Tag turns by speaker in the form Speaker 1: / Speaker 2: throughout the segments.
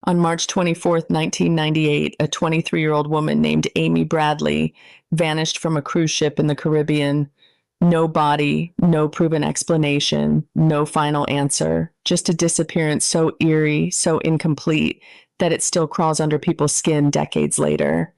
Speaker 1: On March 24th, 1998, a 23-year-old woman named Amy Bradley vanished from a cruise ship in the Caribbean. No body, no proven explanation, no final answer, just a disappearance so eerie, so incomplete, that it still crawls under people's skin decades later.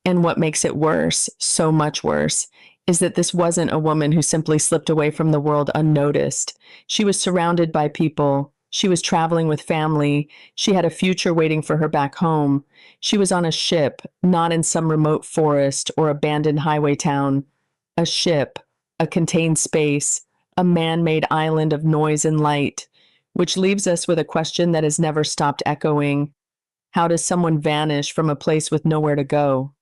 Speaker 1: And what makes it worse, so much worse, is that this wasn't a woman who simply slipped away from the world unnoticed. She was surrounded by people. She was traveling with family. She had a future waiting for her back home. She was on a ship, not in some remote forest or abandoned highway town. A ship, a contained space, a man-made island of noise and light, which leaves us with a question that has never stopped echoing. How does someone vanish from a place with nowhere to go?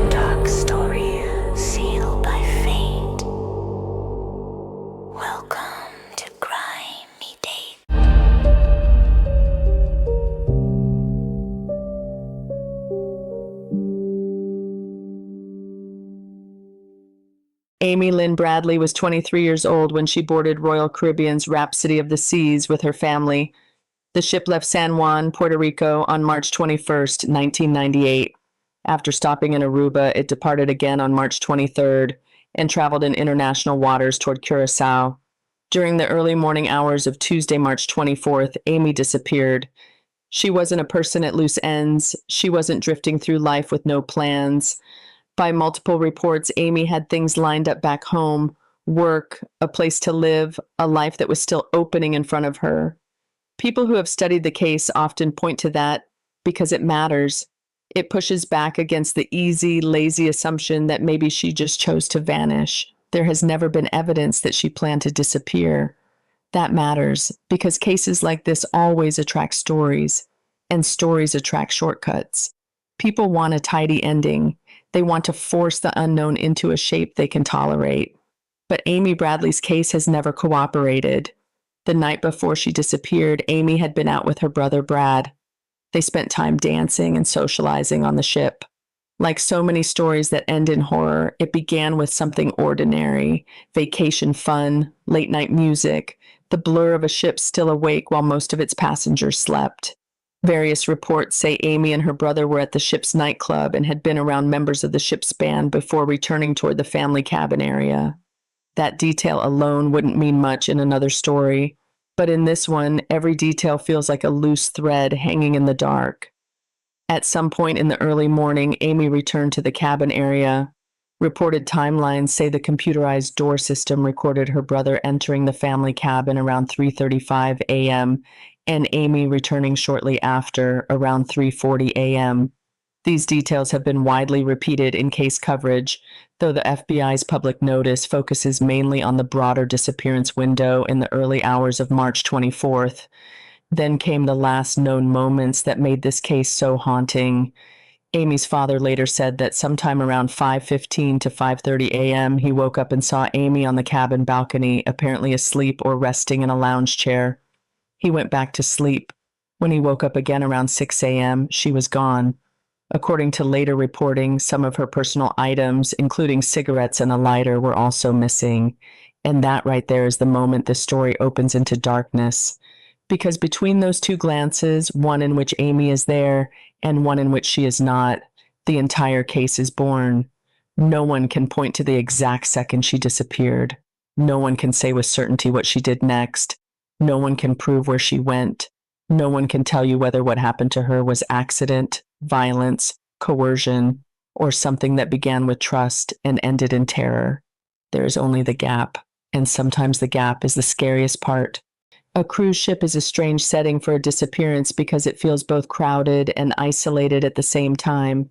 Speaker 2: Dark story sealed by fate. Welcome to Grimy Dates.
Speaker 1: Amy Lynn Bradley was 23 years old when she boarded Royal Caribbean's Rhapsody of the Seas with her family. The ship left San Juan, Puerto Rico on March 21st, 1998. After stopping in Aruba, it departed again on March 23rd and traveled in international waters toward Curacao. During the early morning hours of Tuesday, March 24th, Amy disappeared. She wasn't a person at loose ends. She wasn't drifting through life with no plans. By multiple reports, Amy had things lined up back home, work, a place to live, a life that was still opening in front of her. People who have studied the case often point to that because it matters. It pushes back against the easy, lazy assumption that maybe she just chose to vanish. There has never been evidence that she planned to disappear. That matters because cases like this always attract stories, and stories attract shortcuts. People want a tidy ending. They want to force the unknown into a shape they can tolerate. But Amy Bradley's case has never cooperated. The night before she disappeared, Amy had been out with her brother Brad. They spent time dancing and socializing on the ship. Like so many stories that end in horror, it began with something ordinary: vacation fun, late night music, the blur of a ship still awake while most of its passengers slept. Various reports say Amy and her brother were at the ship's nightclub and had been around members of the ship's band before returning toward the family cabin area. That detail alone wouldn't mean much in another story, but in this one, every detail feels like a loose thread hanging in the dark. At some point in the early morning, Amy returned to the cabin area. Reported timelines say the computerized door system recorded her brother entering the family cabin around 3:35 a.m. and Amy returning shortly after, around 3:40 a.m. These details have been widely repeated in case coverage, though the FBI's public notice focuses mainly on the broader disappearance window in the early hours of March 24th. Then came the last known moments that made this case so haunting. Amy's father later said that sometime around 5:15 to 5:30 a.m., he woke up and saw Amy on the cabin balcony, apparently asleep or resting in a lounge chair. He went back to sleep. When he woke up again around 6 a.m., she was gone. According to later reporting, some of her personal items, including cigarettes and a lighter, were also missing. And that right there is the moment the story opens into darkness. Because between those two glances, one in which Amy is there and one in which she is not, the entire case is born. No one can point to the exact second she disappeared. No one can say with certainty what she did next. No one can prove where she went. No one can tell you whether what happened to her was accident, violence, coercion, or something that began with trust and ended in terror. There is only the gap, and sometimes the gap is the scariest part. A cruise ship is a strange setting for a disappearance because it feels both crowded and isolated at the same time.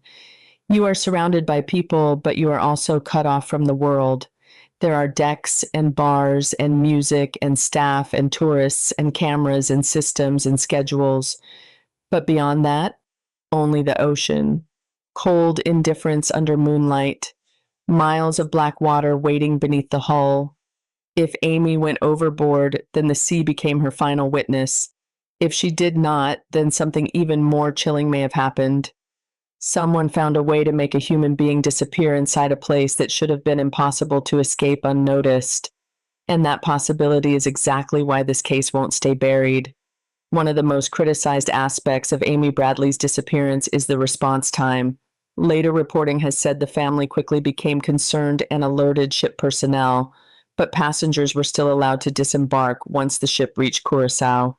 Speaker 1: You are surrounded by people, but you are also cut off from the world. There are decks and bars and music and staff and tourists and cameras and systems and schedules. But beyond that, only the ocean. Cold indifference under moonlight. Miles of black water waiting beneath the hull. If Amy went overboard, then the sea became her final witness. If she did not, then something even more chilling may have happened. Someone found a way to make a human being disappear inside a place that should have been impossible to escape unnoticed. And that possibility is exactly why this case won't stay buried. One of the most criticized aspects of Amy Bradley's disappearance is the response time. Later reporting has said the family quickly became concerned and alerted ship personnel, but passengers were still allowed to disembark once the ship reached Curacao.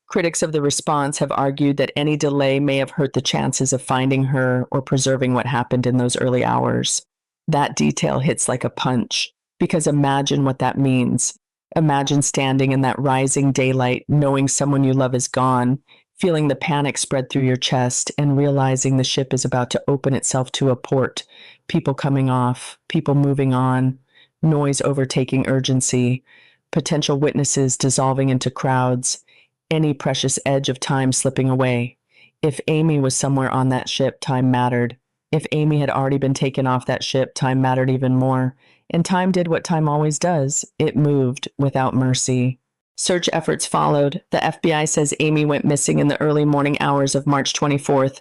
Speaker 1: Critics of the response have argued that any delay may have hurt the chances of finding her or preserving what happened in those early hours. That detail hits like a punch, because imagine what that means. Imagine standing in that rising daylight, knowing someone you love is gone, feeling the panic spread through your chest, and realizing the ship is about to open itself to a port. People coming off, people moving on, noise overtaking urgency, potential witnesses dissolving into crowds, any precious edge of time slipping away. If Amy was somewhere on that ship, time mattered. If Amy had already been taken off that ship, time mattered even more. And time did what time always does. It moved without mercy. Search efforts followed. The FBI says Amy went missing in the early morning hours of March 24th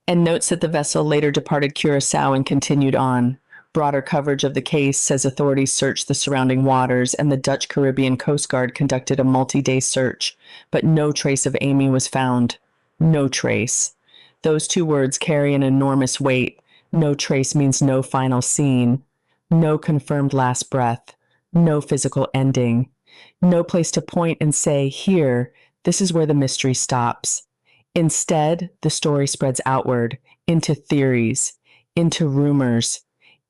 Speaker 1: and notes that the vessel later departed Curacao and continued on. Broader coverage of the case says authorities searched the surrounding waters and the Dutch Caribbean Coast Guard conducted a multi-day search, but no trace of Amy was found. No trace. Those two words carry an enormous weight. No trace means no final scene, no confirmed last breath, no physical ending, no place to point and say, here, this is where the mystery stops. Instead, the story spreads outward, into theories, into rumors,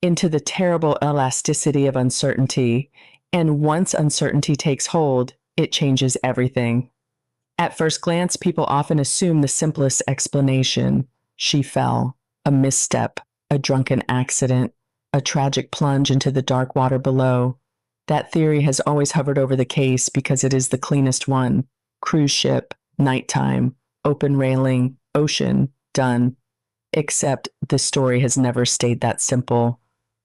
Speaker 1: into the terrible elasticity of uncertainty. And once uncertainty takes hold, it changes everything. At first glance, people often assume the simplest explanation. She fell, a misstep, a drunken accident, a tragic plunge into the dark water below. That theory has always hovered over the case because it is the cleanest one. Cruise ship, nighttime, open railing, ocean, done. Except this story has never stayed that simple.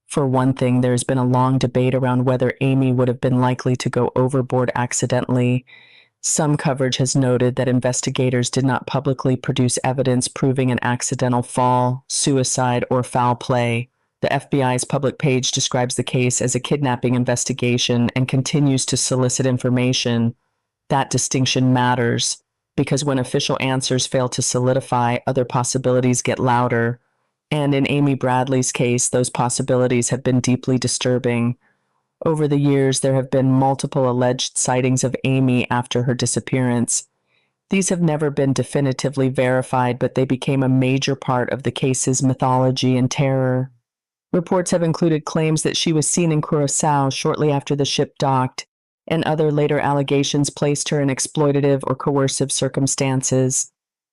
Speaker 1: For one thing, there's been a long debate around whether Amy would have been likely to go overboard accidentally. Some coverage has noted that investigators did not publicly produce evidence proving an accidental fall, suicide, or foul play. The FBI's public page describes the case as a kidnapping investigation and continues to solicit information. That distinction matters, because when official answers fail to solidify, other possibilities get louder. And in Amy Bradley's case, those possibilities have been deeply disturbing. Over the years, there have been multiple alleged sightings of Amy after her disappearance. These have never been definitively verified, but they became a major part of the case's mythology and terror. Reports have included claims that she was seen in Curacao shortly after the ship docked, and other later allegations placed her in exploitative or coercive circumstances.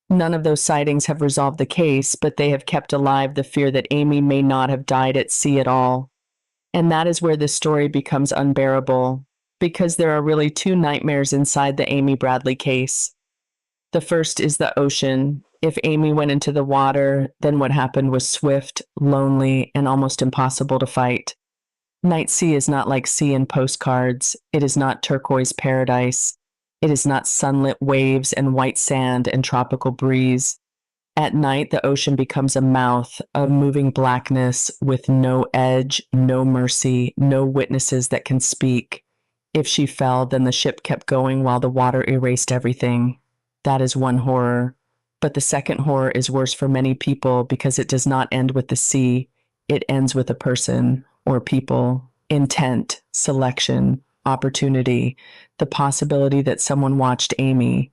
Speaker 1: None of those sightings have resolved the case, but they have kept alive the fear that Amy may not have died at sea at all. And that is where this story becomes unbearable, because there are really two nightmares inside the Amy Bradley case. The first is the ocean. If Amy went into the water, then what happened was swift, lonely, and almost impossible to fight. Night sea is not like sea in postcards. It is not turquoise paradise. It is not sunlit waves and white sand and tropical breeze. At night, the ocean becomes a mouth, a moving blackness with no edge, no mercy, no witnesses that can speak. If she fell, then the ship kept going while the water erased everything. That is one horror. But the second horror is worse for many people because it does not end with the sea. It ends with a person or people, intent, selection, opportunity, the possibility that someone watched Amy,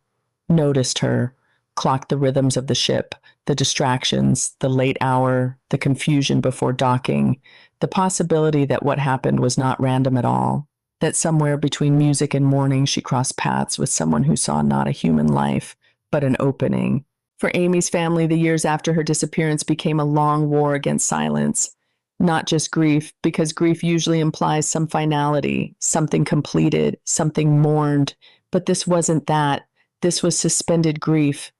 Speaker 1: noticed her, clocked the rhythms of the ship, the distractions, the late hour, the confusion before docking, the possibility that what happened was not random at all, that somewhere between music and morning she crossed paths with someone who saw not a human life, but an opening. For Amy's family, the years after her disappearance became a long war against silence. Not just grief, because grief usually implies some finality, something completed, something mourned, but this wasn't that. This was suspended grief,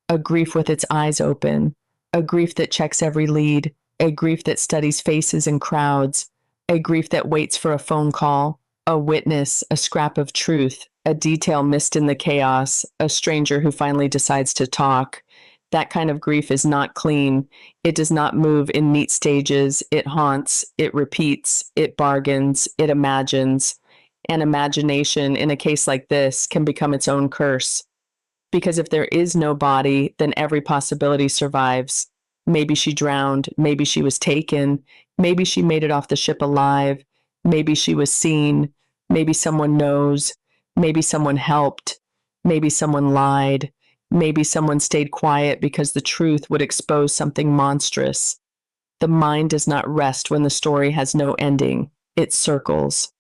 Speaker 1: a grief with its eyes open, a grief that checks every lead, a grief that studies faces and crowds, a grief that waits for a phone call, a witness, a scrap of truth, a detail missed in the chaos, a stranger who finally decides to talk. That kind of grief is not clean. It does not move in neat stages. It haunts, it repeats, it bargains, it imagines. And imagination, in a case like this, can become its own curse. Because if there is no body, then every possibility survives. Maybe she drowned. Maybe she was taken. Maybe she made it off the ship alive. Maybe she was seen. Maybe someone knows. Maybe someone helped. Maybe someone lied. Maybe someone stayed quiet because the truth would expose something monstrous. The mind does not rest when the story has no ending. It circles.